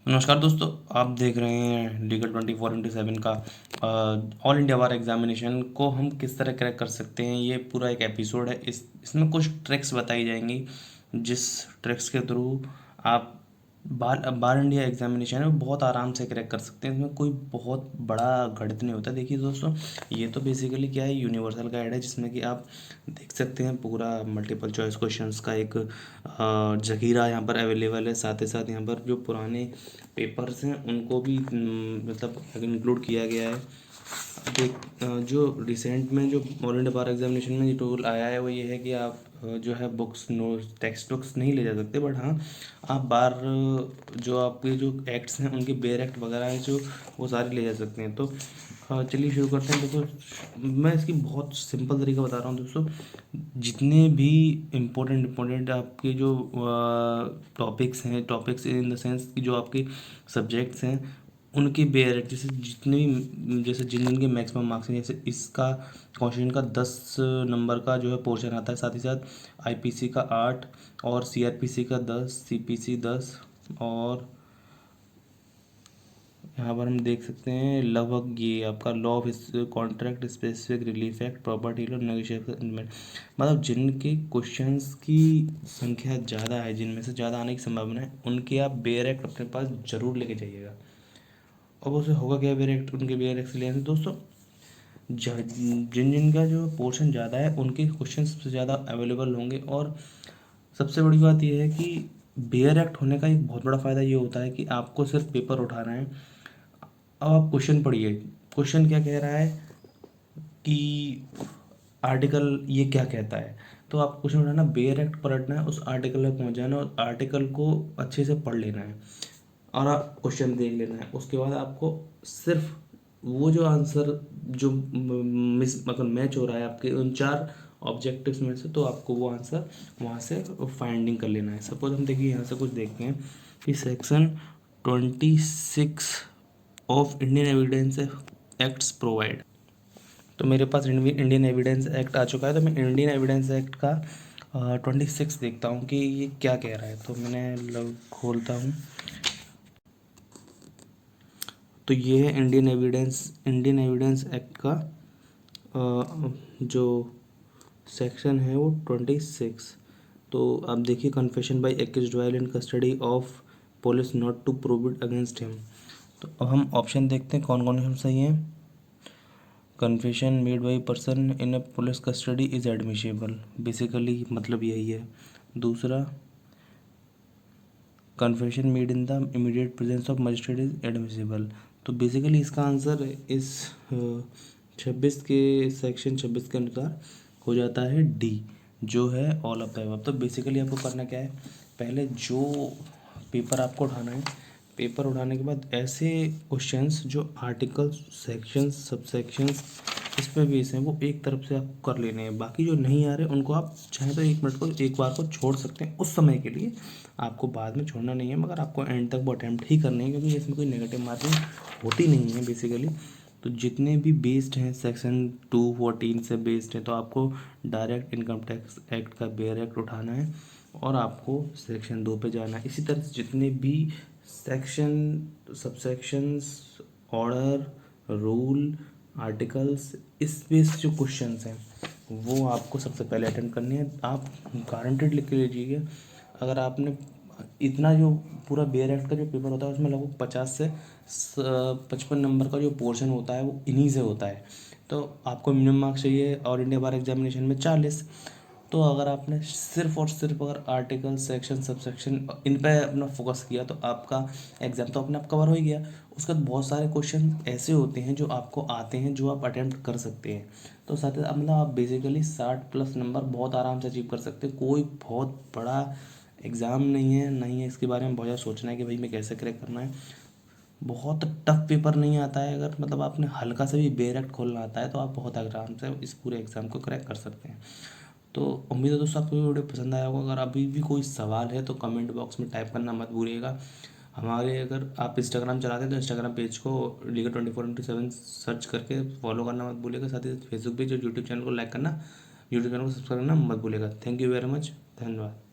नमस्कार दोस्तों, आप देख रहे हैं लीगल 24/7 का ऑल इंडिया बार एग्जामिनेशन को हम किस तरह क्रैक कर सकते हैं। ये पूरा एक एपिसोड है। इसमें कुछ ट्रिक्स बताई जाएंगी, जिस ट्रिक्स के थ्रू आप बार बार इंडिया एग्जामिनेशन है वो बहुत आराम से क्रैक कर सकते हैं। इसमें कोई बहुत बड़ा गणित नहीं होता। देखिए दोस्तों, ये तो बेसिकली क्या है, यूनिवर्सल गाइड है, जिसमें कि आप देख सकते हैं पूरा मल्टीपल चॉइस क्वेश्चंस का एक जखीरा यहाँ पर अवेलेबल है। साथ ही साथ यहाँ पर जो पुराने पेपर्स हैं उनको भी मतलब इंक्लूड किया गया है। देख जो रिसेंट में जो ऑल इंडिया बार एग्जामिनेशन में जो टूल आया है वो ये है कि आप जो है बुक्स नोट्स टेक्स्ट बुक्स नहीं ले जा सकते, बट हाँ आप बार जो आपके जो एक्ट्स हैं उनके बेयर एक्ट वगैरह हैं जो वो सारे ले जा सकते हैं। तो चलिए शुरू करते हैं। देखो, मैं इसकी बहुत सिंपल तरीका बता रहा हूँ दोस्तों। जितने भी इम्पोर्टेंट आपके जो टॉपिक्स इन द सेंस कि जो आपके सब्जेक्ट्स हैं उनके बेयर एक्ट, जैसे जितने भी जैसे जिन जिन के मैक्सिमम मार्क्स हैं, जैसे इसका कॉन्स्टिट्यूशन का 10 नंबर का जो है पोर्शन आता है। साथ ही साथ आईपीसी का 8 और सीआरपीसी का 10, सीपीसी 10 और यहाँ पर हम देख सकते हैं लगभग ये आपका law of contract, specific relief act, property law, negotiation, मतलब जिनके क्वेश्चंस की संख्या ज़्यादा है, जिनमें से ज़्यादा आने की संभावना है, उनके आप बेयर एक्ट अपने पास जरूर लेके जाइएगा। अब उसे होगा क्या बेयर एक्ट, उनके बेयर एक्ट से लेने से दोस्तों, जिन जिन का जो पोर्शन ज़्यादा है उनके क्वेश्चन सबसे ज़्यादा अवेलेबल होंगे। और सबसे बड़ी बात यह है कि बेयर एक्ट होने का एक बहुत बड़ा फ़ायदा ये होता है कि आपको सिर्फ पेपर उठाना है। अब आप क्वेश्चन पढ़िए, क्वेश्चन क्या कह रहा है कि आर्टिकल ये क्या कहता है। तो आप क्वेश्चन उठाना, बेयर एक्ट पलटना है, उस आर्टिकल तक पहुंच जाना और आर्टिकल को अच्छे से पढ़ लेना है और आप क्वेश्चन देख लेना है। उसके बाद आपको सिर्फ वो जो आंसर जो मिस मतलब मैच हो रहा है आपके उन 4 ऑब्जेक्टिव्स में से, तो आपको वो आंसर वहाँ से फाइंडिंग कर लेना है। सपोज हम देखिए यहाँ से कुछ देखते हैं कि section 26 of Indian evidence acts provide. तो मेरे पास इंडियन एविडेंस एक्ट आ चुका है, तो मैं इंडियन एविडेंस एक्ट का 26 देखता हूँ कि ये क्या कह रहा है। तो मैंने खोलता हूँ, तो ये है इंडियन एविडेंस एक्ट का जो सेक्शन है वो 26। तो आप देखिए, confession by accused while in custody of police not to prove it against him. तो अब हम ऑप्शन देखते हैं कौन कौन से सही हैं। Confession made by person in a police custody is admissible, basically मतलब यही है। दूसरा, confession made in the immediate presence of magistrate is admissible. तो बेसिकली इसका आंसर इस 26 के सेक्शन 26 के अनुसार हो जाता है डी, जो है ऑल ऑफ द अबव। तो बेसिकली आपको करना क्या है, पहले जो पेपर आपको उठाना है, पेपर उठाने के बाद ऐसे क्वेश्चंस जो आर्टिकल्स, सेक्शंस, सबसेक्शंस इस पे बेस हैं वो एक तरफ से आपको कर लेने हैं। बाकी जो नहीं आ रहे उनको आप चाहे तो 1 मिनट को एक बार को छोड़ सकते हैं उस समय के लिए, आपको बाद में छोड़ना नहीं है, मगर आपको एंड तक वो अटैम्प्ट ही करने हैं, क्योंकि इसमें कोई नेगेटिव मार्किंग होती नहीं है बेसिकली। तो जितने भी बेस्ड हैं सेक्शन 214 से बेस्ड हैं, तो आपको डायरेक्ट इनकम टैक्स एक्ट का बेयर एक्ट उठाना है और आपको सेक्शन 2 पे जाना है। इसी तरह से जितने भी section, subsections, order, rule, articles, इस बेस जो क्वेश्चंस हैं वो आपको सबसे पहले अटेंड करनी है। आप गारंटेड लिख के लीजिएगा, अगर आपने इतना जो पूरा बेयर एक्ट का जो पेपर होता है उसमें लगभग 50 से 55 नंबर का जो पोर्शन होता है वो इन्हीं से होता है। तो आपको मिनिमम मार्क्स चाहिए और इंडिया बार एग्जामिनेशन में 40। तो अगर आपने सिर्फ और सिर्फ अगर आर्टिकल, सेक्शन, सबसेक्शन इन पे अपना फोकस किया तो आपका एग्ज़ाम तो अपने आप कवर हो ही गया। उसके बाद बहुत सारे क्वेश्चन ऐसे होते हैं जो आपको आते हैं, जो आप अटेम्प्ट कर सकते हैं। तो साथ ही मतलब आप बेसिकली 60+ नंबर बहुत आराम से अचीव कर सकते हैं। कोई बहुत बड़ा एग्ज़ाम नहीं है इसके बारे में बहुत ज़्यादा सोचना है कि भाई मैं कैसे क्रैक करना है। बहुत टफ पेपर नहीं आता है, अगर मतलब आपने हल्का से भी बेयर एक्ट खोलना आता है तो आप बहुत आराम से इस पूरे एग्ज़ाम को क्रैक कर सकते हैं। तो उम्मीद है दोस्तों आपको ये वीडियो पसंद आया होगा। अगर अभी भी कोई सवाल है तो कमेंट बॉक्स में टाइप करना मत भूलिएगा। हमारे, अगर आप इंस्टाग्राम चलाते हैं तो इंस्टाग्राम पेज को लीगल 24/7 सर्च करके फॉलो करना मत भूलिएगा। साथ ही फेसबुक पेज और यूट्यूब चैनल को लाइक करना, यूट्यूब चैनल को सब्सक्राइब करना मत भूलिएगा। थैंक यू वेरी मच, धन्यवाद।